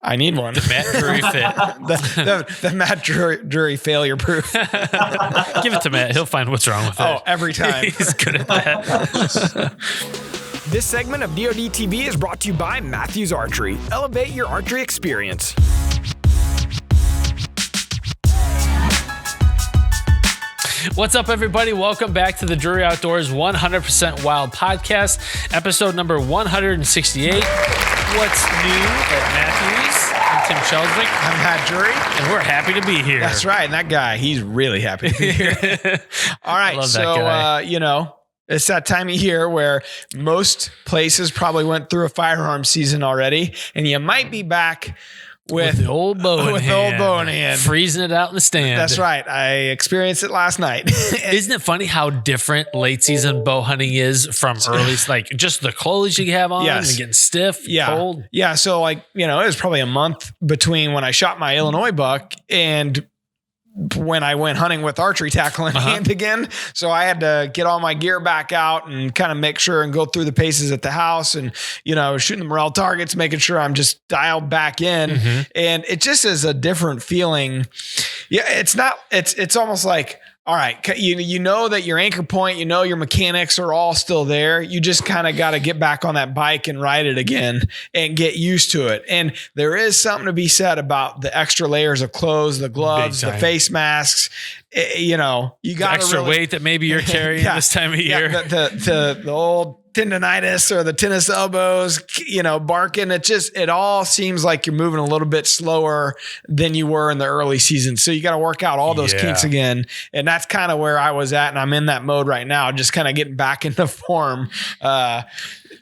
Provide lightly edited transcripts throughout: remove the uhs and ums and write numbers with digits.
I need one. The Matt Drury fit. the Matt Drury failure proof. Give it to Matt. He'll find what's wrong with it. Oh, every time. He's good at that. This segment of DoD TV is brought to you by Mathews Archery. Elevate your archery experience. What's up, everybody? Welcome back to the Drury Outdoors 100% Wild podcast, episode number 168. What's new at Mathews? I'm Tim Sheldrick. I'm Matt Drury. And we're happy to be here. That's right. And that guy, he's really happy to be here. All right. So, it's that time of year where most places probably went through a firearm season already, and you might be back with the old bow in hand. Freezing it out in the stand. That's right. I experienced it last night. Isn't it funny how different late season bow hunting is from early, like just the clothes you have on and getting stiff, cold? Yeah. So it was probably a month between when I shot my Illinois buck and when I went hunting with archery tackle in hand again. So I had to get all my gear back out and kind of make sure and go through the paces at the house and, shooting the morale targets, making sure I'm just dialed back in. Mm-hmm. And it just is a different feeling. Yeah. It's almost like, all right, you know that your anchor point, your mechanics are all still there. You just kind of got to get back on that bike and ride it again and get used to it. And there is something to be said about the extra layers of clothes, the gloves, the face masks. You got extra weight that maybe you're carrying this time of year. The old tendonitis or the tennis elbows, barking. It all seems like you're moving a little bit slower than you were in the early season. So you got to work out all those kinks again. And that's kind of where I was at. And I'm in that mode right now, just kind of getting back into form. And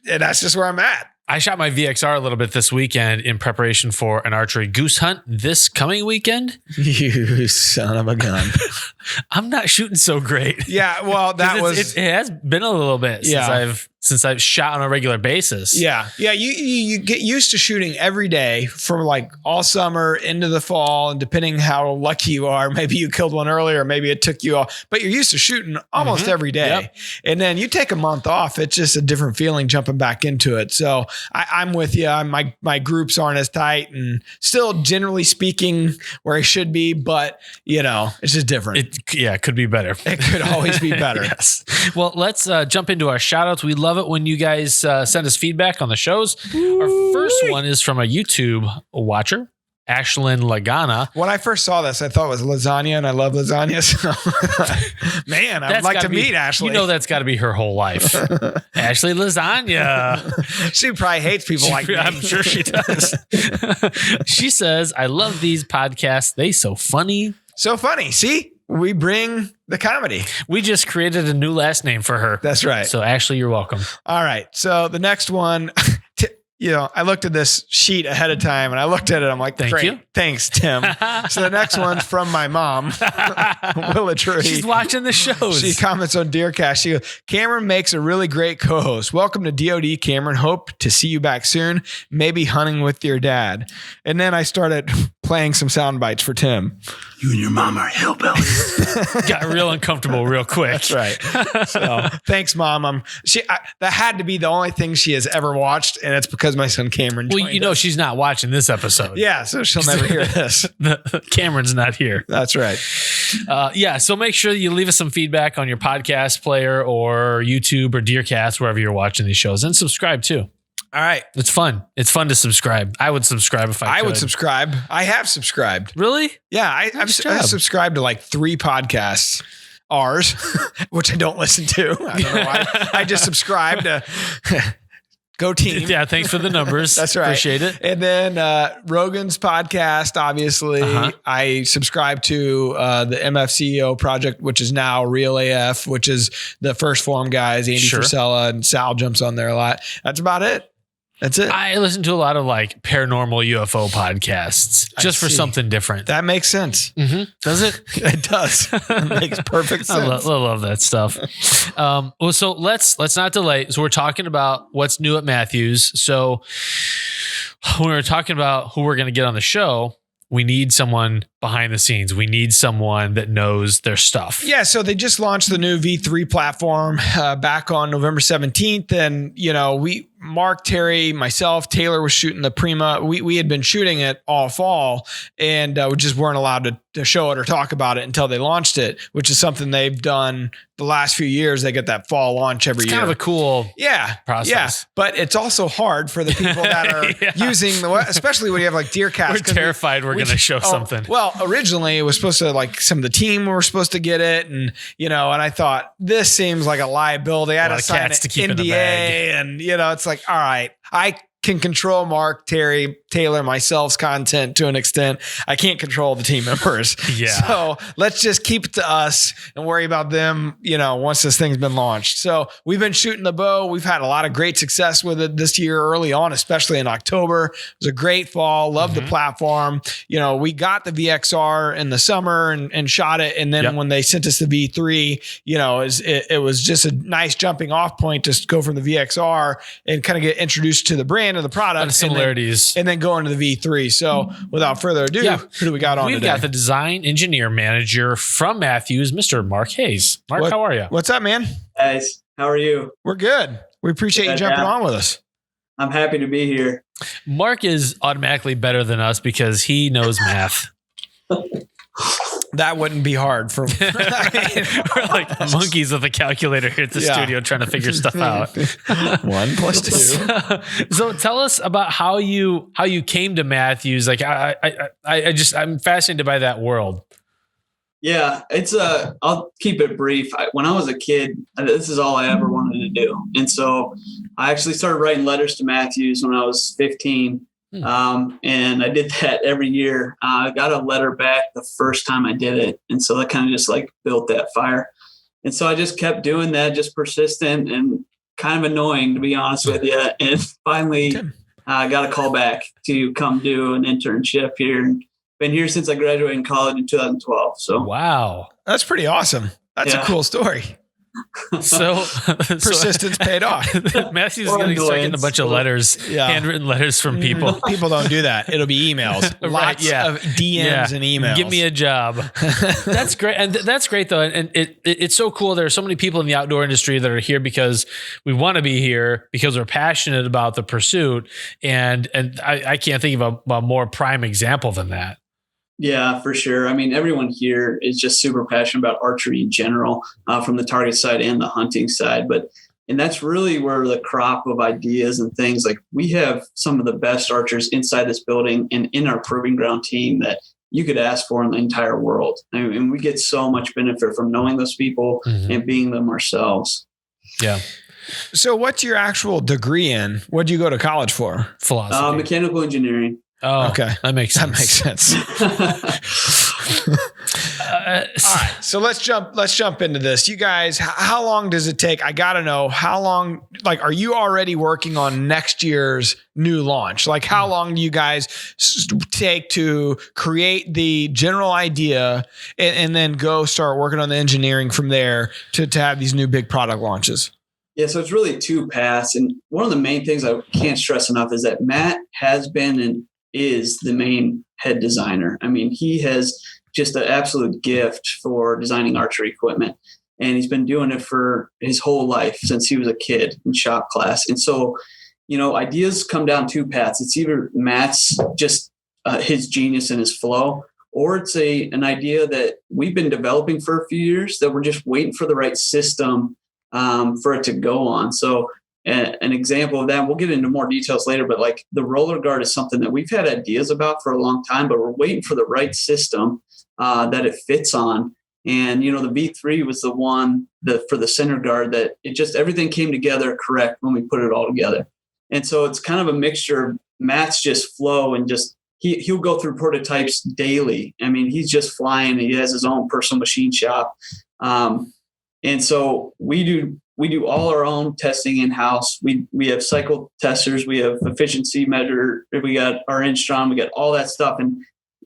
that's just where I'm at. I shot my VXR a little bit this weekend in preparation for an archery goose hunt this coming weekend. You son of a gun. I'm not shooting so great. Yeah, well, it has been a little bit since I've shot on a regular basis. Yeah. Yeah. You get used to shooting every day from like all summer into the fall. And depending how lucky you are, maybe you killed one earlier, maybe it took you off, but you're used to shooting almost every day. Yep. And then you take a month off. It's just a different feeling jumping back into it. So I'm with you. My groups aren't as tight and still generally speaking where I should be, but it's just different. It could be better. It could always be better. Yes. Well, let's jump into our shout outs. We love it when you guys send us feedback on the shows. Our first one is from a YouTube watcher, Ashlyn Lagana. When I first saw this, I thought it was lasagna, and I love lasagna. So, man, I'd like to meet Ashley. That's got to be her whole life. Ashley Lasagna. She probably hates people like me. I'm sure she does. She says, I love these podcasts. They so funny. So funny. See? We bring the comedy. We just created a new last name for her. That's right. So Ashley, you're welcome. All right. So the next one, I looked at this sheet ahead of time and I looked at it. I'm like, Thank you. Thanks, Tim. So the next one's from my mom, Willa Drury. She's watching the shows. She comments on DeerCast. She goes, Cameron makes a really great co-host. Welcome to DOD, Cameron. Hope to see you back soon. Maybe hunting with your dad. And then I started playing some sound bites for Tim. You and your mom are hillbillies. Got real uncomfortable real quick. That's right. So thanks, Mom. That had to be the only thing she has ever watched, and it's because my son Cameron joined us. She's not watching this episode. Yeah, so she'll never hear this. Cameron's not here. That's right. So make sure that you leave us some feedback on your podcast player or YouTube or DeerCast, wherever you're watching these shows, and subscribe too. All right. It's fun. It's fun to subscribe. I would subscribe if I could. I would subscribe. I have subscribed. Really? Yeah. I subscribed to like 3 podcasts. Ours, which I don't listen to. I don't know why. I just subscribed to Go Team. Yeah, thanks for the numbers. That's right. Appreciate it. And then Rogan's podcast, obviously. I subscribe to the MFCEO project, which is now Real AF, which is the First Form guys, Andy Frisella, and Sal jumps on there a lot. That's about it. That's it. I listen to a lot of like paranormal UFO podcasts just for something different. That makes sense. Mm-hmm. Does it? It does. It makes perfect sense. I love that stuff. So let's not delay. So we're talking about what's new at Mathews. So when we're talking about who we're going to get on the show, we need someone behind the scenes. We need someone that knows their stuff. Yeah, so they just launched the new V3 platform back on November 17th. And, Mark, Terry, myself, Taylor was shooting the Prima. We had been shooting it all fall, and we just weren't allowed to show it or talk about it until they launched it, which is something they've done the last few years. They get that fall launch every year. Kind of a cool process. Yeah, but it's also hard for the people that are using especially when you have like DeerCast. We're terrified we're going to show something. Well, originally it was supposed to, like, some of the team were supposed to get it, and and I thought, this seems like a liability. I had to sign an NDA, and it's like, all right, I can control Mark, Terry, Taylor, myself's content to an extent. I can't control the team members. Yeah. So let's just keep it to us and worry about them, once this thing's been launched. So we've been shooting the bow. We've had a lot of great success with it this year early on, especially in October. It was a great fall. Loved the platform. We got the VXR in the summer and shot it. And then when they sent us the V3, it was just a nice jumping off point to go from the VXR and kind of get introduced to the brand of the product. The similarities. And then go into the V3. So without further ado, who do we got on today? We've got the design engineer manager from Mathews, Mr. Mark Hayes. Mark, how are you? What's up, man? Guys, how are you? We're good. We appreciate you jumping on with us. I'm happy to be here. Mark is automatically better than us because he knows math. That wouldn't be hard for we're like monkeys with a calculator here at the studio trying to figure stuff out. 1 + 2. So tell us about how you came to Mathews. Like I'm fascinated by that world. Yeah, I'll keep it brief. When I was a kid, this is all I ever wanted to do. And so I actually started writing letters to Mathews when I was 15. And I did that every year. I got a letter back the first time I did it. And so that kind of just like built that fire. And so I just kept doing that, just persistent and kind of annoying, to be honest with you. And finally I got a call back to come do an internship here. And been here since I graduated in college in 2012. So wow, that's pretty awesome. That's a cool story. So persistence paid off. Mathews is going to start getting a bunch of letters, handwritten letters from people. People don't do that. It'll be emails. Lots of DMs and emails. Give me a job. That's great. And that's great though. And it's so cool. There are so many people in the outdoor industry that are here because we want to be here, because we're passionate about the pursuit. And I can't think of a more prime example than that. Yeah, for sure. I mean, everyone here is just super passionate about archery in general, from the target side and the hunting side. And that's really where the crop of ideas and things, like, we have some of the best archers inside this building and in our proving ground team that you could ask for in the entire world. And we get so much benefit from knowing those people and being them ourselves. Yeah. So what's your actual degree in? What do you go to college for? Philosophy. Mechanical engineering. Oh, okay. That makes sense. All right. So let's jump into this. You guys, how long does it take? I got to know how long, like, are you already working on next year's new launch? Like, how long do you guys take to create the general idea and then go start working on the engineering from there to have these new big product launches? Yeah, so it's really two paths. And one of the main things I can't stress enough is that Matt has been and is the main head designer. I mean, he has just an absolute gift for designing archery equipment. And he's been doing it for his whole life since he was a kid in shop class. And so, ideas come down two paths. It's either Matt's just his genius and his flow, or it's an idea that we've been developing for a few years that we're just waiting for the right system for it to go on. So an example of that, we'll get into more details later, but like the roller guard is something that we've had ideas about for a long time, but we're waiting for the right system that it fits on. And, the V3 was the one for the center guard that it just, everything came together correct when we put it all together. And so it's kind of a mixture of Matt's just flow and just, he'll go through prototypes daily. I mean, he's just flying. He has his own personal machine shop. And so we do all our own testing in-house. We have cycle testers, we have efficiency measure, we got our Instron, we got all that stuff, and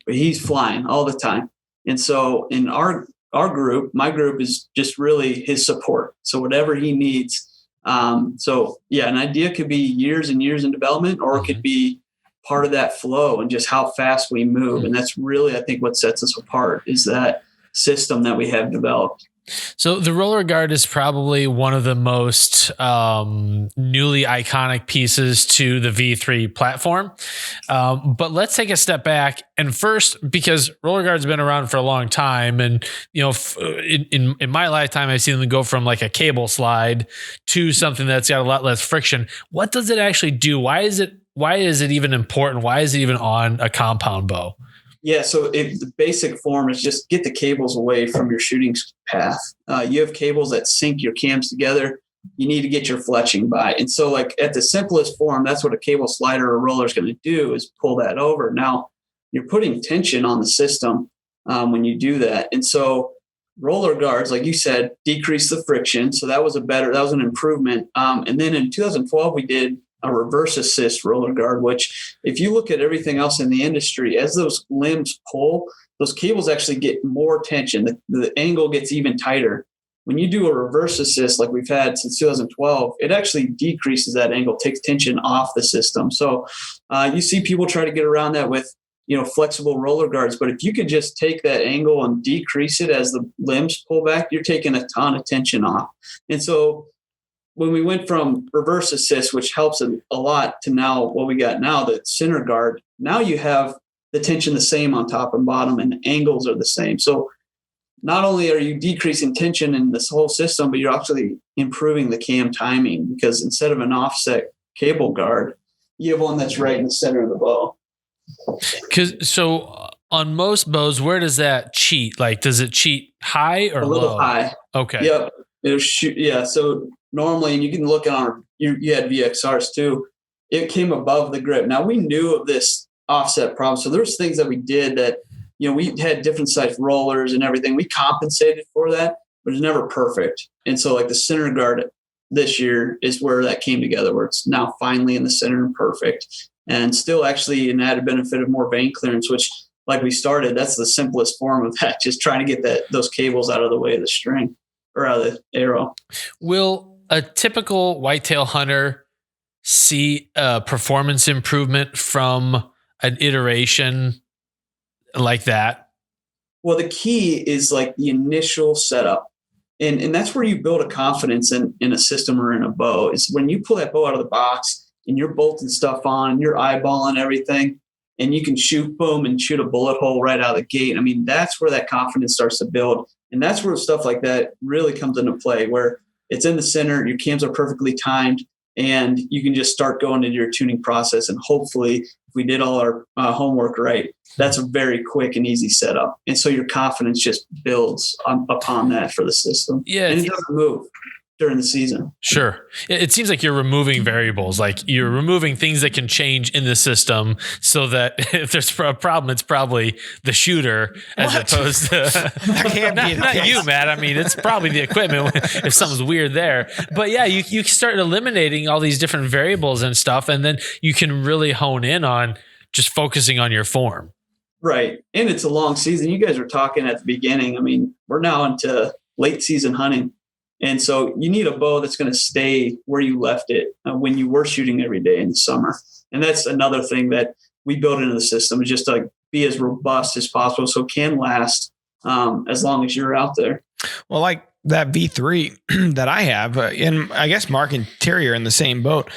he's flying all the time. And so in our group, my group is just really his support. So whatever he needs. An idea could be years and years in development, or it could be part of that flow and just how fast we move. And that's really, I think, what sets us apart is that system that we have developed. So the roller guard is probably one of the most newly iconic pieces to the V3 platform. But let's take a step back. And first, because roller guard's been around for a long time, and in my lifetime, I've seen them go from like a cable slide to something that's got a lot less friction. What does it actually do? Why is it even important? Why is it even on a compound bow? Yeah, so the basic form is just get the cables away from your shooting path. You have cables that sync your cams together. You need to get your fletching by. And so like at the simplest form, that's what a cable slider or roller is going to do is pull that over. Now, you're putting tension on the system when you do that. And so roller guards, like you said, decrease the friction. So that was an improvement. And then in 2012, we did a reverse assist roller guard, which if you look at everything else in the industry, as those limbs pull, those cables actually get more tension. The angle gets even tighter. When you do a reverse assist like we've had since 2012, it actually decreases that angle, takes tension off the system. So you see people try to get around that with flexible roller guards, but if you could just take that angle and decrease it as the limbs pull back, you're taking a ton of tension off. And so when we went from reverse assist, which helps a lot, to now what we got now, the center guard, now you have the tension the same on top and bottom, and the angles are the same. So not only are you decreasing tension in this whole system, but you're actually improving the cam timing, because instead of an offset cable guard, you have one that's right in the center of the bow. So on most bows, where does that cheat? Like, does it cheat high or a little low? High? Okay. Yep. It'll shoot. Yeah. So normally, and you can look on you had VXRs too. It came above the grip. Now we knew of this offset problem, so there's things that we did that we had different size rollers and everything. We compensated for that, but it's never perfect. And so like the center guard this year is where that came together, where it's now finally in the center and perfect, and still actually an added benefit of more vane clearance, which like we started, that's the simplest form of that, just trying to get those cables out of the way of the string or out of the arrow. Will a typical whitetail hunter see a performance improvement from an iteration like that? Well, the key is like the initial setup. And that's where you build a confidence in a system or in a bow, is when you pull that bow out of the box and you're bolting stuff on and you're eyeballing everything and you can shoot, boom, and shoot a bullet hole right out of the gate. I mean, that's where that confidence starts to build. And that's where stuff like that really comes into play, where it's in the center, your cams are perfectly timed, and you can just start going into your tuning process. And hopefully, if we did all our homework right, that's a very quick and easy setup. And so your confidence just builds upon that for the system. Yeah. And it doesn't move during the season. Sure. It seems like you're removing variables, like you're removing things that can change in the system, so that if there's a problem, it's probably the shooter as opposed to That can't be the not case. you, Matt. I mean, it's probably the equipment if something's weird there. But yeah, you start eliminating all these different variables and stuff, and then you can really hone in on just focusing on your form. Right. And it's a long season. You guys were talking at the beginning. I mean, we're now into late season hunting. And so you need a bow that's going to stay where you left it when you were shooting every day in the summer. And that's another thing that we built into the system, is just to be as robust as possible so it can last as long as you're out there. Well, like that V3 that I have, and I guess Mark and Terry are in the same boat.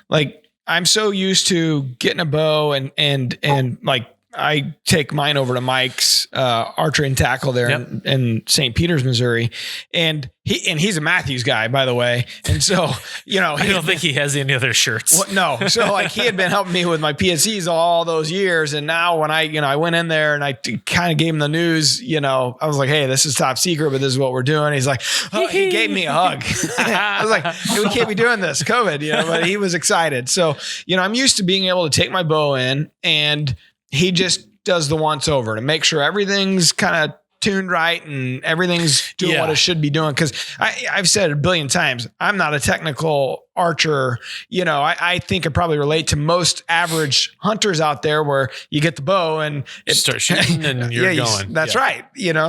Like, I'm so used to getting a bow and like, I take mine over to Mike's archery and tackle there in St. Peters, Missouri, and he's a Mathews guy, by the way. And so, I don't think he has any other shirts. Well, no. So like he had been helping me with my PSCs all those years. And now when I went in there and I kind of gave him the news, I was like, hey, this is top secret, but this is what we're doing. He's like, oh, he gave me a hug. I was like, hey, we can't be doing this, COVID, but he was excited. So, I'm used to being able to take my bow in, and he just does the once over to make sure everything's kind of tuned right and everything's doing what it should be doing. Cause I've said it a billion times, I'm not a technical archer. I think I probably relate to most average hunters out there, where you get the bow and it starts shooting and you're going. That's right.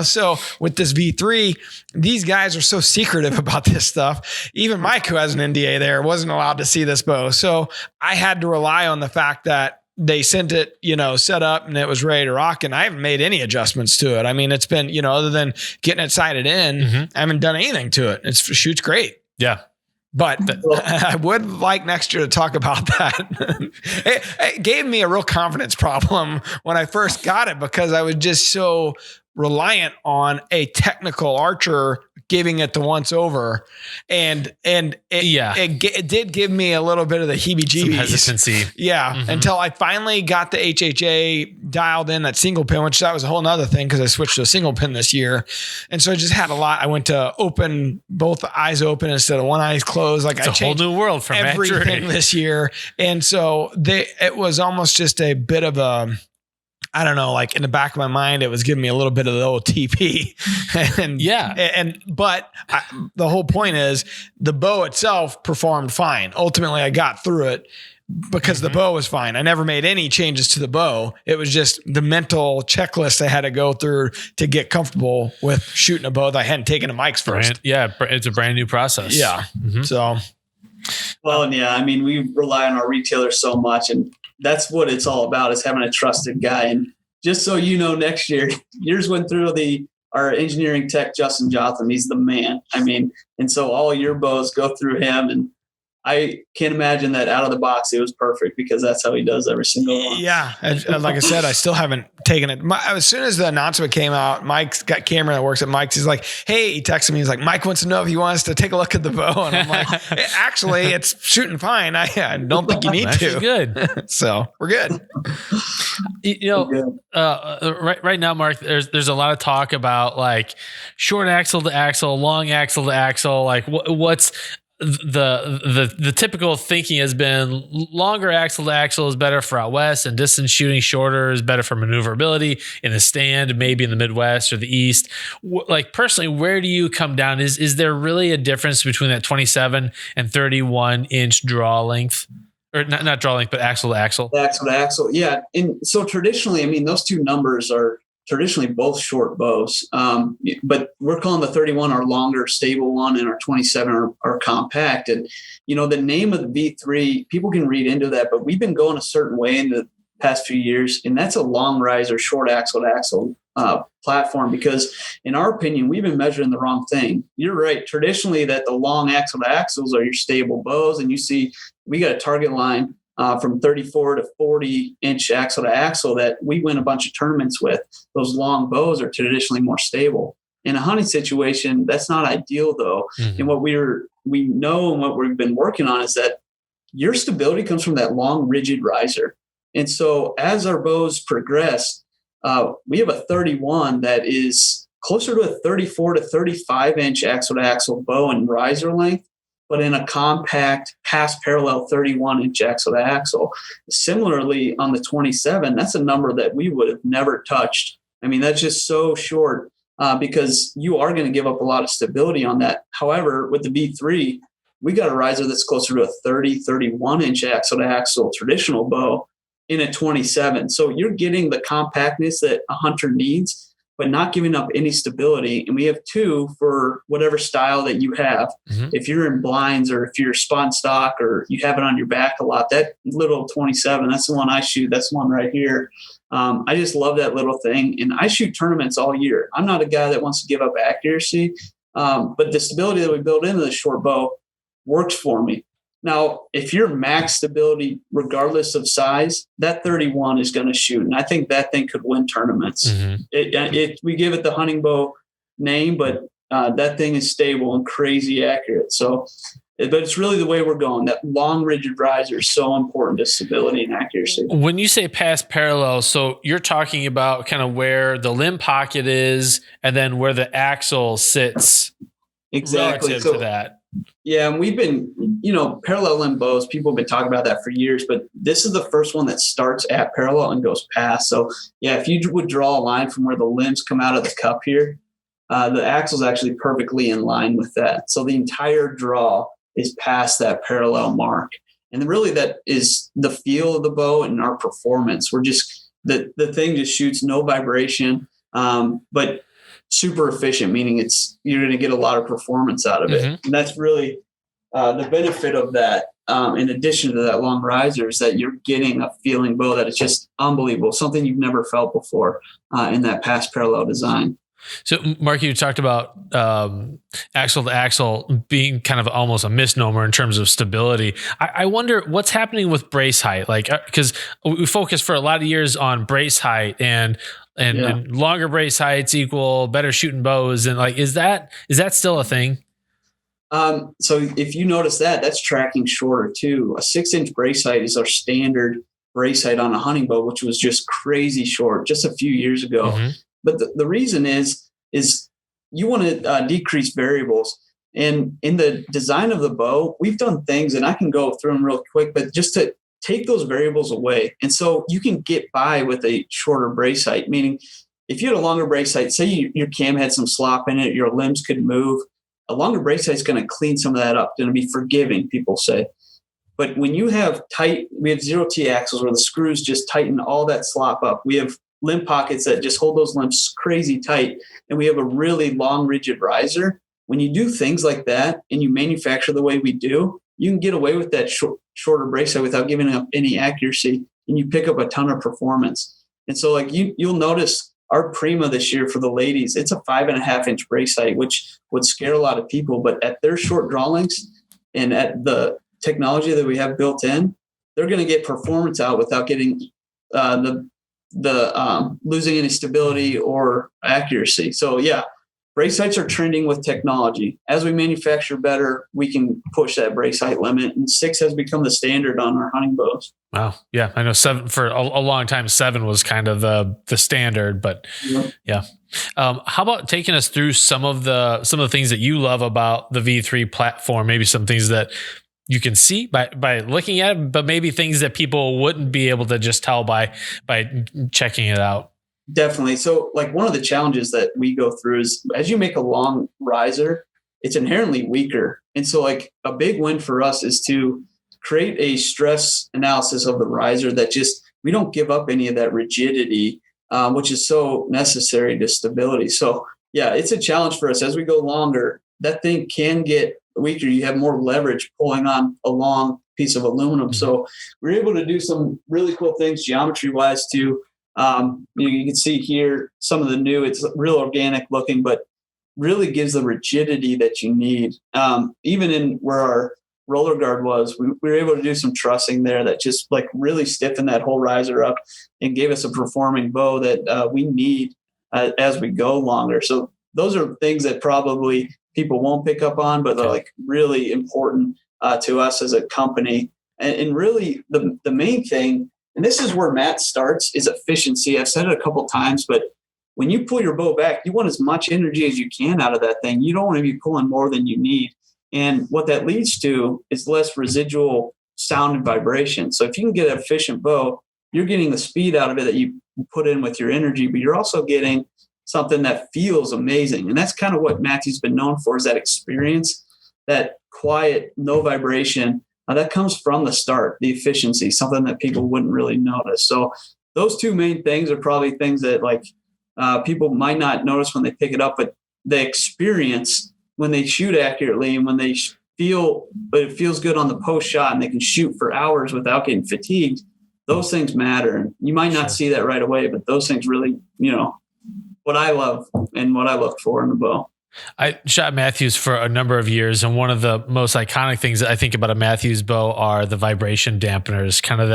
So with this V3, these guys are so secretive about this stuff. Even Mike, who has an NDA there, wasn't allowed to see this bow. So I had to rely on the fact that they sent it, set up and it was ready to rock. And I haven't made any adjustments to it. I mean, it's been, other than getting it sighted in, I haven't done anything to it. It shoots great. Yeah. But I would like next year to talk about that. It gave me a real confidence problem when I first got it, because I was just so reliant on a technical archer giving it the once over. And it did give me a little bit of the heebie-jeebies. Some hesitancy. Yeah. Until I finally got the HHA dialed in, that single pin, which that was a whole nother thing, because I switched to a single pin this year. And so I just had a lot. I went to open both eyes open instead of one eye closed. Like, it's a whole new world for everything this year. And so it was almost just a bit of a, I don't know, like in the back of my mind, it was giving me a little bit of the old TP. But the whole point is the bow itself performed fine. Ultimately, I got through it because the bow was fine. I never made any changes to the bow. It was just the mental checklist I had to go through to get comfortable with shooting a bow that I hadn't taken to Mike's first. It's a brand new process. Yeah. So. Well, and I mean, we rely on our retailers so much, and that's what it's all about, is having a trusted guy. And just so you know, next year, yours went through our engineering tech, Justin Jotham. He's the man. I mean, and so all your bows go through him. And I can't imagine that out of the box, it was perfect, because that's how he does every single one. Yeah. Like I said, I still haven't taken it. As soon as the announcement came out, Mike's got Cameron that works at Mike's. He's like, hey, he texted me. He's like, Mike wants to know if he wants to take a look at the bow. And I'm like, actually, it's shooting fine. I don't think you need to. Good. So we're good. Right now, Mark, there's a lot of talk about like short axle to axle, long axle to axle. Like what's the typical thinking has been longer axle to axle is better for out west, and distance shooting shorter is better for maneuverability in the stand, maybe in the Midwest or the East. Like personally, where do you come down? Is there really a difference between that 27 and 31 inch draw length? Or not draw length, but axle to axle? Axle to axle, yeah. And so traditionally, I mean, those two numbers are traditionally both short bows. But we're calling the 31 our longer, stable one, and our 27 our compact. And, the name of the V3, people can read into that, but we've been going a certain way in the past few years, and that's a long riser, short axle to axle platform, because in our opinion, we've been measuring the wrong thing. You're right. Traditionally, that the long axle to axles are your stable bows, and you see we got a target line from 34 to 40 inch axle to axle that we win a bunch of tournaments with. Those long bows are traditionally more stable. In a hunting situation, that's not ideal though. Mm-hmm. And what we know and what we've been working on is that your stability comes from that long, rigid riser. And so as our bows progress, we have a 31 that is closer to a 34 to 35 inch axle to axle bow and riser length, but in a compact pass parallel 31 inch axle to axle. Similarly, on the 27, that's a number that we would have never touched. I mean, that's just so short because you are going to give up a lot of stability on that. However, with the V3, we got a riser that's closer to a 30, 31 inch axle to axle traditional bow in a 27. So you're getting the compactness that a hunter needs, but not giving up any stability. And we have two for whatever style that you have. Mm-hmm. If you're in blinds or if you're spun stock or you have it on your back a lot, that little 27, that's the one I shoot. That's the one right here. I just love that little thing. And I shoot tournaments all year. I'm not a guy that wants to give up accuracy, but the stability that we build into the short bow works for me. Now, if you're max stability, regardless of size, that 31 is going to shoot. And I think that thing could win tournaments. Mm-hmm. We give it the hunting bow name, but that thing is stable and crazy accurate. So, but it's really the way we're going. That long, rigid riser is so important to stability and accuracy. When you say pass parallel, so you're talking about kind of where the limb pocket is and then where the axle sits relative to that. Yeah, and we've been, parallel limb bows, people have been talking about that for years, but this is the first one that starts at parallel and goes past. So, yeah, if you would draw a line from where the limbs come out of the cup here, the axle is actually perfectly in line with that. So the entire draw is past that parallel mark. And really that is the feel of the bow and our performance. We're just, the thing just shoots no vibration, but super efficient, meaning you're going to get a lot of performance out of it. Mm-hmm. And that's really the benefit of that in addition to that long riser, is that you're getting a feeling bow that is just unbelievable, something you've never felt before in that past parallel design. So, Mark, you talked about axle to axle being kind of almost a misnomer in terms of stability. I wonder what's happening with brace height, like because we focused for a lot of years on brace height and longer brace heights equal better shooting bows, and like is that still a thing? So if you notice that's tracking shorter too. A 6-inch brace height is our standard brace height on a hunting bow, which was just crazy short just a few years ago. Mm-hmm. But the reason is you want to decrease variables. And in the design of the bow, we've done things, and I can go through them real quick, but just to take those variables away. And so you can get by with a shorter brace height, meaning if you had a longer brace height, say your cam had some slop in it, your limbs could move, a longer brace height is going to clean some of that up. It's going to be forgiving, people say. But when you have we have 0T axles where the screws just tighten all that slop up. We have limb pockets that just hold those limbs crazy tight. And we have a really long, rigid riser. When you do things like that and you manufacture the way we do, you can get away with that shorter brace height without giving up any accuracy, and you pick up a ton of performance. And so like you'll notice our Prima this year for the ladies, it's a 5.5-inch brace height, which would scare a lot of people. But at their short draw lengths and at the technology that we have built in, they're going to get performance out without getting losing any stability or accuracy. So yeah, brace heights are trending with technology. As we manufacture better, we can push that brace height limit, and 6 has become the standard on our hunting bows. Wow. Yeah. I know 7 for a long time, 7 was kind of the standard, but yeah. How about taking us through some of the things that you love about the V3 platform, maybe some things that you can see by looking at it, but maybe things that people wouldn't be able to just tell by checking it out. Definitely. So like one of the challenges that we go through is as you make a long riser, it's inherently weaker. And so like a big win for us is to create a stress analysis of the riser that just, we don't give up any of that rigidity, which is so necessary to stability. So yeah, it's a challenge for us as we go longer. That thing can get weaker. You have more leverage pulling on a long piece of aluminum. So we're able to do some really cool things geometry wise too. You can see here some of the new, it's real organic looking, but really gives the rigidity that you need. Even in where our roller guard was, we were able to do some trussing there that just like really stiffened that whole riser up and gave us a performing bow that we need as we go longer. So those are things that probably people won't pick up on, but they're like really important to us as a company. And really the main thing, and this is where Matt starts, is efficiency. I've said it a couple of times, but when you pull your bow back, you want as much energy as you can out of that thing. You don't want to be pulling more than you need. And what that leads to is less residual sound and vibration. So if you can get an efficient bow, you're getting the speed out of it that you put in with your energy, but you're also getting something that feels amazing. And that's kind of what Mathews has been known for, is that experience, that quiet, no vibration. That comes from the start, the efficiency, something that people wouldn't really notice. So those two main things are probably things that like people might not notice when they pick it up, but the experience when they shoot accurately and when they feel, but it feels good on the post shot and they can shoot for hours without getting fatigued. Those things matter. And you might not see that right away, but those things really, what I love and what I look for in the bow. I shot Mathews for a number of years, and one of the most iconic things that I think about a Mathews bow are the vibration dampeners, kind of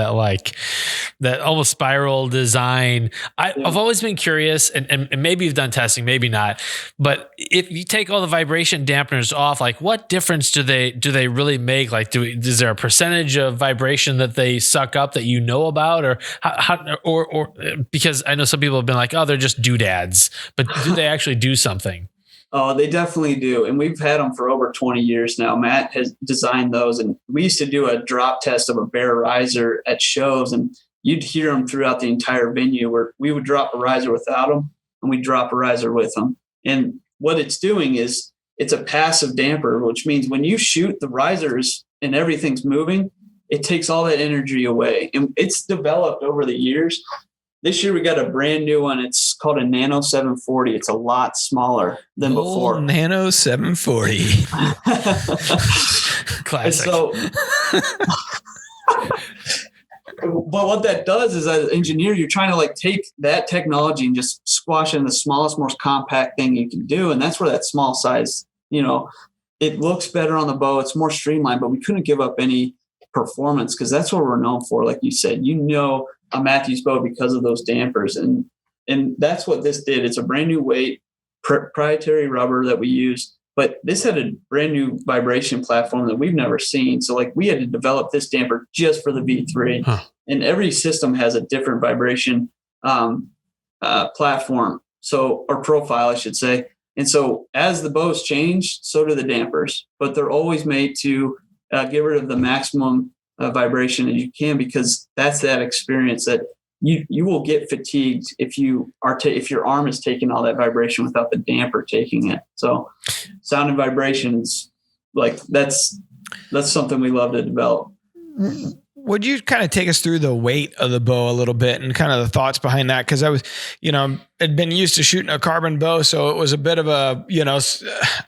that almost spiral design. I've always been curious, and maybe you've done testing, maybe not, but if you take all the vibration dampeners off, like what difference do they really make? Like, is there a percentage of vibration that they suck up that you know about, or or because I know some people have been like, oh, they're just doodads, but do they actually do something? Oh, they definitely do. And we've had them for over 20 years now. Matt has designed those. And we used to do a drop test of a bare riser at shows, and you'd hear them throughout the entire venue where we would drop a riser without them and we'd drop a riser with them. And what it's doing is it's a passive damper, which means when you shoot the risers and everything's moving, it takes all that energy away. And it's developed over the years. this year we got a brand new one. It's called a Nano 740. It's a lot smaller than before. Nano 740. Classic. So, but what that does is, as an engineer, you're trying to like take that technology and just squash it in the smallest, most compact thing you can do. And that's where that small size, it looks better on the bow. It's more streamlined, but we couldn't give up any performance because that's what we're known for. Like you said, a Mathews bow because of those dampers. And that's what this did. It's a brand new weight, proprietary rubber that we use, but this had a brand new vibration platform that we've never seen. So like we had to develop this damper just for the V3. And every system has a different vibration platform. Or profile, I should say. And so as the bows change, so do the dampers, but they're always made to get rid of the maximum vibration as you can, because that's that experience that you will get fatigued if if your arm is taking all that vibration without the damper taking it. So sound and vibrations, like that's something we love to develop. Would you kind of take us through the weight of the bow a little bit and kind of the thoughts behind that? Because I was, had been used to shooting a carbon bow, so it was a bit of a,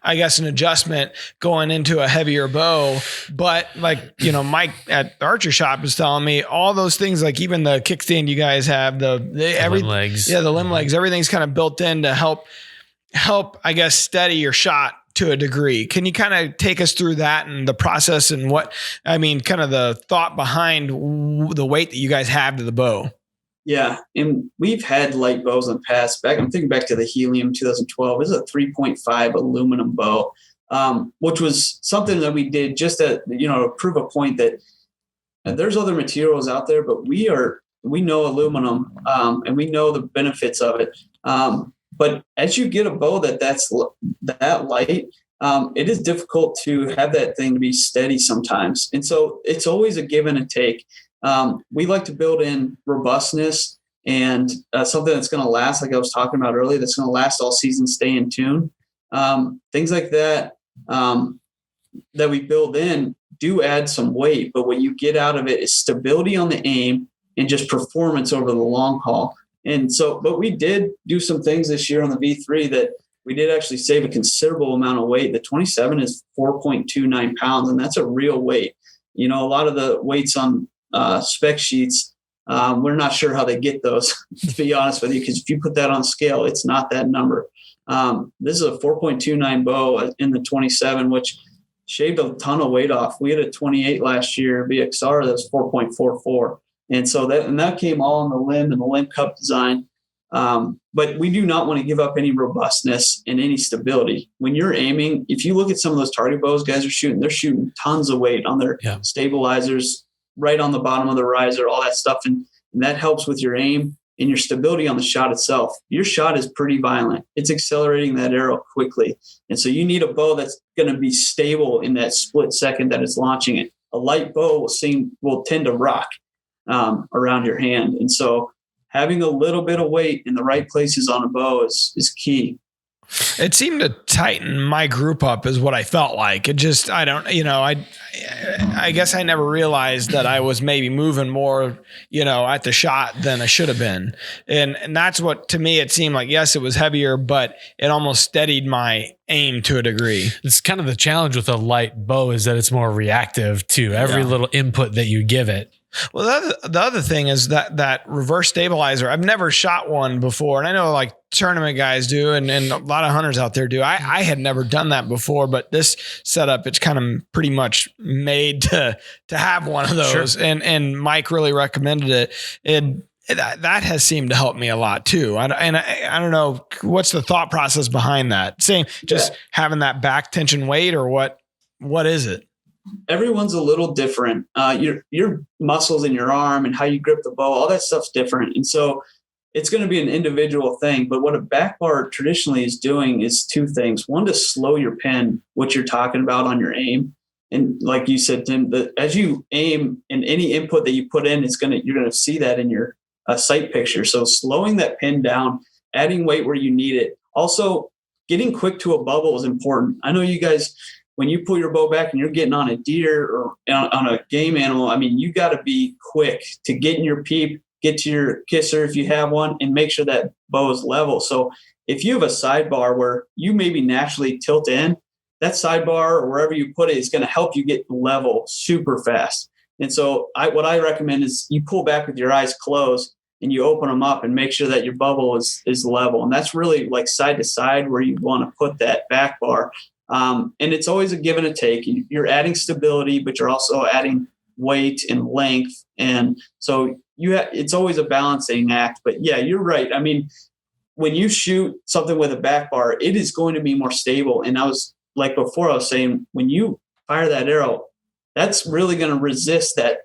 I guess an adjustment going into a heavier bow. But like, Mike at the archery shop was telling me all those things, like even the kickstand you guys have, the limb legs, the limb legs, everything's kind of built in to help, I guess, steady your shot to a degree. Can you kind of take us through that and the process and kind of the thought behind the weight that you guys have to the bow? Yeah. And we've had light bows in the past. I'm thinking back to the Helium 2012. This is a 3.5 aluminum bow, which was something that we did just to prove a point that there's other materials out there, but we know aluminum and we know the benefits of it. But as you get a bow that's that light, it is difficult to have that thing to be steady sometimes. And so it's always a give and a take. We like to build in robustness and something that's going to last, like I was talking about earlier, that's going to last all season, stay in tune. Things like that that we build in do add some weight, but what you get out of it is stability on the aim and just performance over the long haul. And so, but we did do some things this year on the V3 that we did actually save a considerable amount of weight. The 27 is 4.29 pounds, and that's a real weight. A lot of the weights on spec sheets, we're not sure how they get those, to be honest with you, because if you put that on scale, it's not that number. This is a 4.29 bow in the 27, which shaved a ton of weight off. We had a 28 last year, VXR, that was 4.44. And so that came all on the limb and the limb cup design. But we do not want to give up any robustness and any stability. When you're aiming, if you look at some of those target bows guys are shooting, they're shooting tons of weight on their stabilizers, right on the bottom of the riser, all that stuff. And that helps with your aim and your stability on the shot itself. Your shot is pretty violent. It's accelerating that arrow quickly. And so you need a bow that's going to be stable in that split second that it's launching it. A light bow will tend to rock around your hand. And so having a little bit of weight in the right places on a bow is key. It seemed to tighten my group up is what I felt like. It just, I guess I never realized that I was maybe moving more, at the shot than I should have been. And that's what, to me, it seemed like, yes, it was heavier, but it almost steadied my aim to a degree. It's kind of the challenge with a light bow is that it's more reactive to every little input that you give it. Well, the other thing is that reverse stabilizer. I've never shot one before, and I know like tournament guys do, and a lot of hunters out there do. I had never done that before, but this setup, it's kind of pretty much made to have one of those. Sure. And Mike really recommended it. And that has seemed to help me a lot too. I don't know what's the thought process behind that. Same, just having that back tension weight, or what is it? Everyone's a little different. Your muscles in your arm and how you grip the bow, all that stuff's different. And so it's going to be an individual thing. But what a back bar traditionally is doing is two things. One, to slow your pin, what you're talking about on your aim. And like you said, Tim, as you aim and any input that you put in, you're going to see that in your sight picture. So slowing that pin down, adding weight where you need it. Also, getting quick to a bubble is important. I know you guys, when you pull your bow back and you're getting on a deer or on a game animal, I mean, you got to be quick to get in your peep, get to your kisser if you have one, and make sure that bow is level. So if you have a sidebar where you maybe naturally tilt in, that sidebar or wherever you put it is going to help you get level super fast. And so what I recommend is you pull back with your eyes closed and you open them up and make sure that your bubble is level. And that's really like side to side where you want to put that back bar. And it's always a give and a take. You're adding stability, but you're also adding weight and length. And so it's always a balancing act. But yeah, you're right. I mean, when you shoot something with a back bar, it is going to be more stable. And I was saying, when you fire that arrow, that's really going to resist that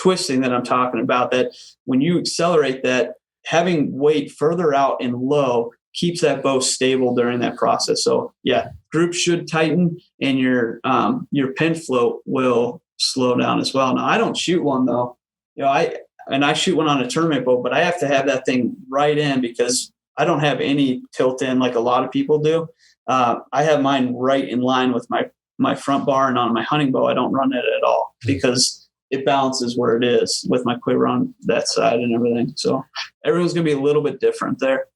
twisting that I'm talking about. That when you accelerate that, having weight further out and low keeps that bow stable during that process. So yeah, group should tighten and your pin float will slow down as well. Now I don't shoot one though. I shoot one on a tournament bow, but I have to have that thing right in because I don't have any tilt in like a lot of people do. I have mine right in line with my front bar, and on my hunting bow, I don't run it at all because it balances where it is with my quiver on that side and everything. So everyone's going to be a little bit different there.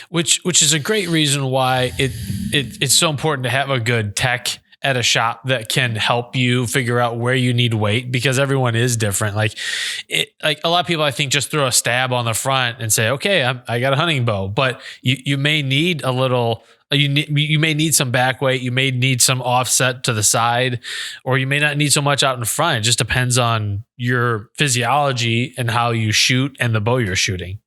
Which is a great reason why it's so important to have a good tech at a shop that can help you figure out where you need weight, because everyone is different. Like a lot of people, I think, just throw a stab on the front and say, okay, I got a hunting bow, but you may need a little, you may need some back weight. You may need some offset to the side, or you may not need so much out in front. It just depends on your physiology and how you shoot and the bow you're shooting.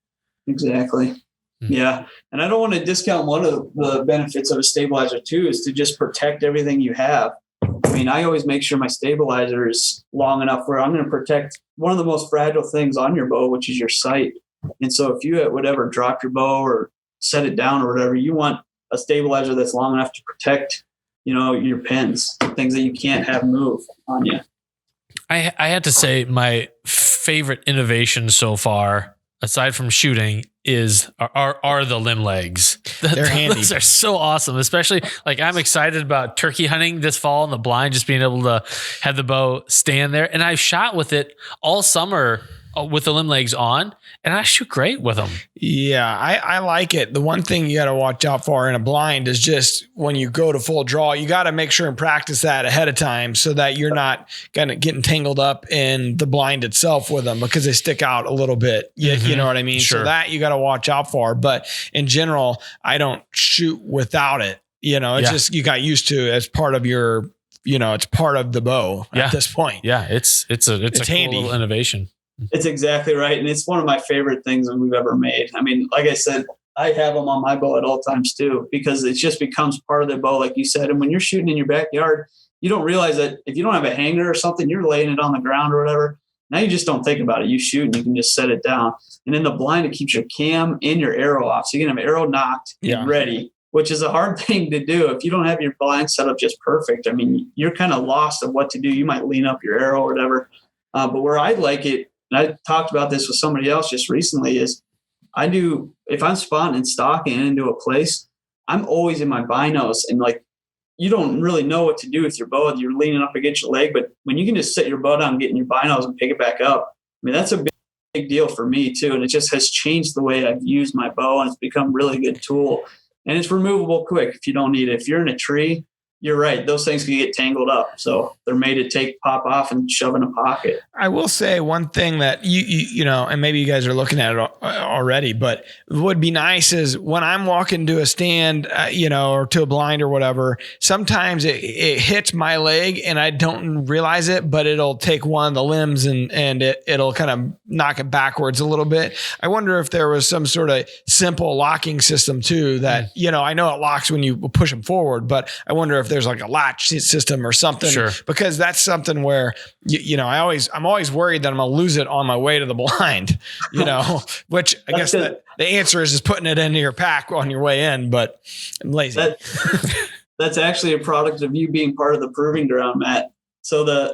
Exactly. Yeah. And I don't want to discount one of the benefits of a stabilizer too, is to just protect everything you have. I mean, I always make sure my stabilizer is long enough where I'm going to protect one of the most fragile things on your bow, which is your sight. And so if you would ever drop your bow or set it down or whatever, you want a stabilizer that's long enough to protect, your pins, things that you can't have move on you. I had to say my favorite innovation so far, aside from shooting, are the limb legs. They're handy. Those are so awesome. Especially like I'm excited about turkey hunting this fall in the blind, just being able to have the bow stand there. And I've shot with it all summer with the limb legs on, and I shoot great with them. Yeah, I like it. The one thing you got to watch out for in a blind is just when you go to full draw, you got to make sure and practice that ahead of time so that you're not getting tangled up in the blind itself with them, because they stick out a little bit. You know what I mean? Sure. So that you got to watch out for. But in general, I don't shoot without it. It's just, you got used to it as part of your, it's part of the bow at this point. Yeah, it's a handy. cool little innovation. It's exactly right. And it's one of my favorite things that we've ever made. I mean, like I said, I have them on my bow at all times too, because it just becomes part of the bow, like you said. And when you're shooting in your backyard, you don't realize that if you don't have a hanger or something, you're laying it on the ground or whatever. Now you just don't think about it. You shoot and you can just set it down. And in the blind, it keeps your cam and your arrow off. So you can have arrow knocked and ready, which is a hard thing to do if you don't have your blind set up just perfect. I mean, you're kind of lost of what to do. You might lean up your arrow or whatever. But where I like it, and I talked about this with somebody else just recently, is if I'm spotting and stalking into a place, I'm always in my binos, and like, you don't really know what to do with your bow. You're leaning up against your leg, but when you can just set your bow down, get in your binos and pick it back up, I mean, that's a big deal for me too. And it just has changed the way I've used my bow, and it's become a really good tool, and it's removable quick if you don't need it. If you're in a tree, you're right, those things can get tangled up. So they're made to pop off and shove in a pocket. I will say one thing that you know, and maybe you guys are looking at it already, but would be nice is when I'm walking to a stand, or to a blind or whatever, sometimes it hits my leg and I don't realize it, but it'll take one of the limbs and it'll kind of knock it backwards a little bit. I wonder if there was some sort of simple locking system too that, I know it locks when you push them forward, but I wonder if there's like a latch system or something, because that's something where, I'm always worried that I'm going to lose it on my way to the blind, which I guess the answer is putting it into your pack on your way in, but I'm lazy. That's actually a product of you being part of the proving ground, Matt. So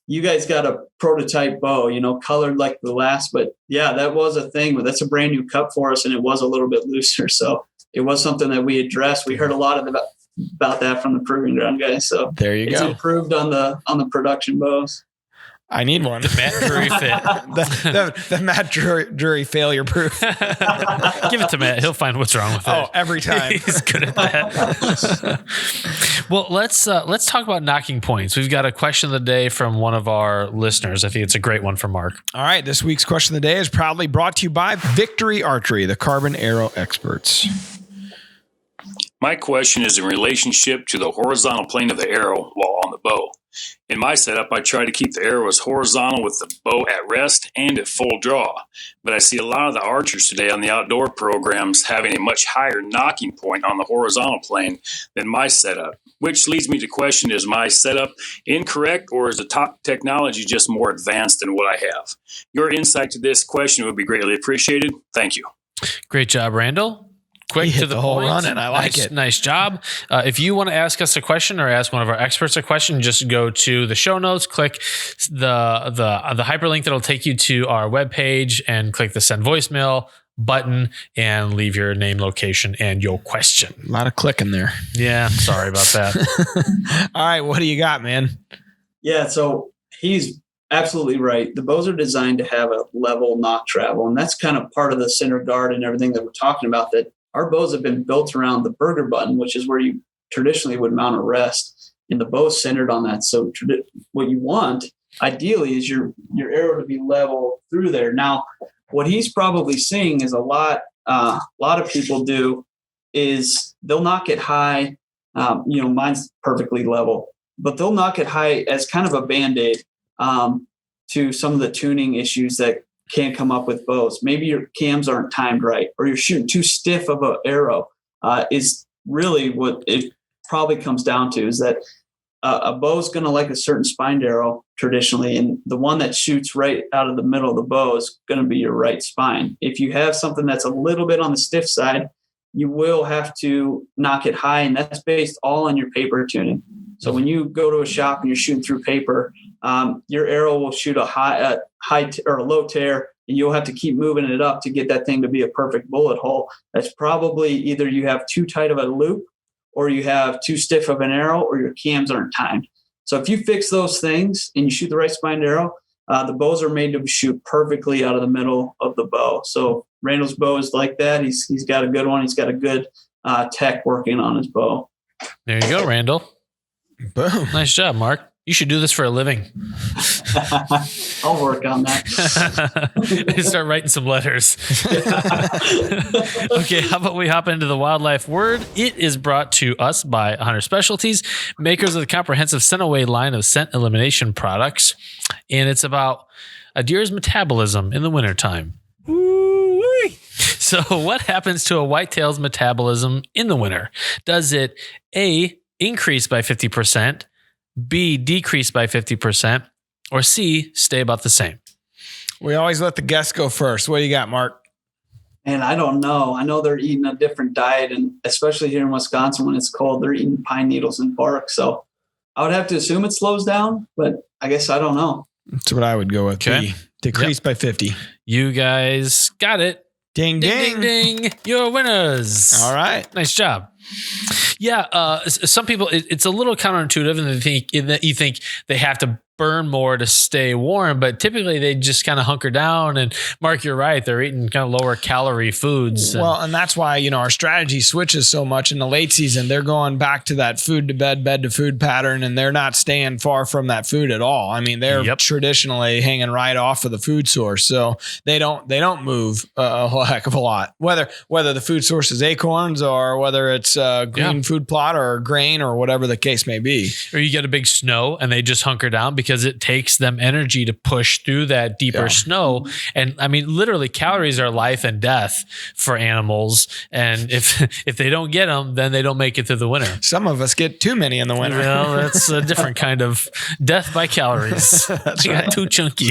you guys got a prototype bow, colored like the last, but yeah, that was a thing, but that's a brand new cup for us. And it was a little bit looser. So it was something that we addressed. We heard a lot about that from the proving ground guys. So there you go. It's improved on the production bows. I need one. The Matt Drury fit. the Matt Drury failure proof. Give it to Matt. He'll find what's wrong with it. Oh, every time. He's good at that. Well, let's talk about knocking points. We've got a question of the day from one of our listeners. I think it's a great one from Mark. All right. This week's question of the day is proudly brought to you by Victory Archery, the carbon arrow experts. My question is in relationship to the horizontal plane of the arrow while on the bow. In my setup, I try to keep the arrow as horizontal with the bow at rest and at full draw. But I see a lot of the archers today on the outdoor programs having a much higher knocking point on the horizontal plane than my setup, which leads me to question, is my setup incorrect or is the top technology just more advanced than what I have? Your insight to this question would be greatly appreciated. Thank you. Great job, Randall. Quick to the whole point. run, and I like it. Nice job. If you want to ask us a question or ask one of our experts a question, just go to the show notes, click the hyperlink that'll take you to our webpage, and click the send voicemail button and leave your name, location, and your question. A lot of clicking there. Yeah, sorry about that. All right, what do you got, man? Yeah, so he's absolutely right. The bows are designed to have a level knock travel, and that's kind of part of the center guard and everything that we're talking about, that our bows have been built around the burger button, which is where you traditionally would mount a rest, and the bow is centered on that. So what you want, ideally, is your arrow to be level through there. Now, what he's probably seeing is a lot of people do is they'll knock it high. Mine's perfectly level, but they'll knock it high as kind of a Band-Aid to some of the tuning issues that can come up with bows. Maybe your cams aren't timed right, or you're shooting too stiff of an arrow, is really what it probably comes down to, is that a bow is going to like a certain spined arrow traditionally, and the one that shoots right out of the middle of the bow is going to be your right spine. If you have something that's a little bit on the stiff side, you will have to knock it high, and that's based all on your paper tuning. So when you go to a shop and you're shooting through paper, your arrow will shoot a high or a low tear, and you'll have to keep moving it up to get that thing to be a perfect bullet hole. That's probably either you have too tight of a loop, or you have too stiff of an arrow, or your cams aren't timed. So if you fix those things and you shoot the right spined arrow, the bows are made to shoot perfectly out of the middle of the bow. So Randall's bow is like that. He's got a good one. He's got a good tech working on his bow. There you go, Randall. Boom. Nice job, Mark. You should do this for a living. I'll work on that. Start writing some letters. Okay, how about we hop into the wildlife word? It is brought to us by Hunter Specialties, makers of the comprehensive Scent Away line of scent elimination products. And it's about a deer's metabolism in the wintertime. So what happens to a whitetail's metabolism in the winter? Does it A, increase by 50%, B, decrease by 50%, or C, stay about the same? We always let the guests go first. What do you got, Mark? And I don't know. I know they're eating a different diet, and especially here in Wisconsin when it's cold, they're eating pine needles and bark. So I would have to assume it slows down, but I guess I don't know. That's what I would go with. Okay. B, decrease by 50. You guys got it. Ding, Ding, ding, ding. You're winners. All right. Nice job. Yeah. Some people, it's a little counterintuitive, and you think they have to burn more to stay warm, but typically they just kind of hunker down. And Mark, you're right. They're eating kind of lower calorie foods. Well, and that's why, our strategy switches so much in the late season. They're going back to that food to bed, bed to food pattern, and they're not staying far from that food at all. I mean, they're traditionally hanging right off of the food source. So they don't move a whole heck of a lot, whether the food source is acorns or whether it's green food plot or grain or whatever the case may be. Or you get a big snow and they just hunker down because it takes them energy to push through that deeper snow. And I mean, literally calories are life and death for animals. And if they don't get them, then they don't make it through the winter. Some of us get too many in the winter. Well, that's a different kind of death by calories. That's right. Got too chunky.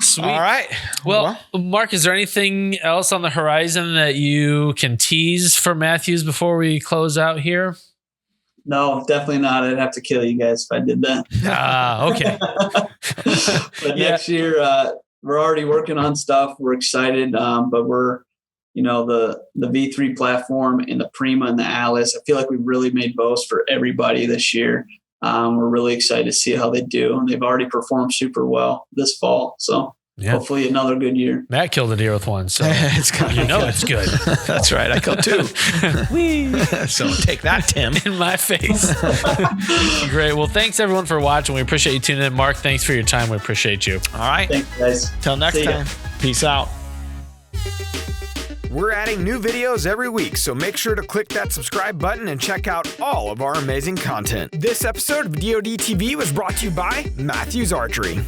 Sweet. All right. Well, Mark, is there anything else on the horizon that you can tease for Mathews before we close out here? No, definitely not. I'd have to kill you guys if I did that. Okay. But next year, we're already working on stuff. We're excited, but we're, the V3 platform and the Prima and the Alice. I feel like we've really made bows for everybody this year. We're really excited to see how they do, and they've already performed super well this fall. So hopefully another good year. Matt killed a deer with one, so It's gonna be good. it's good. That's right. I killed 2. So take that, Tim. In my face. Great. Well, thanks everyone for watching. We appreciate you tuning in. Mark, thanks for your time. We appreciate you. All right. Thanks, guys. Till next See ya. time. Peace out. We're adding new videos every week, so make sure to click that subscribe button and check out all of our amazing content. This episode of DoD TV was brought to you by Mathews Archery.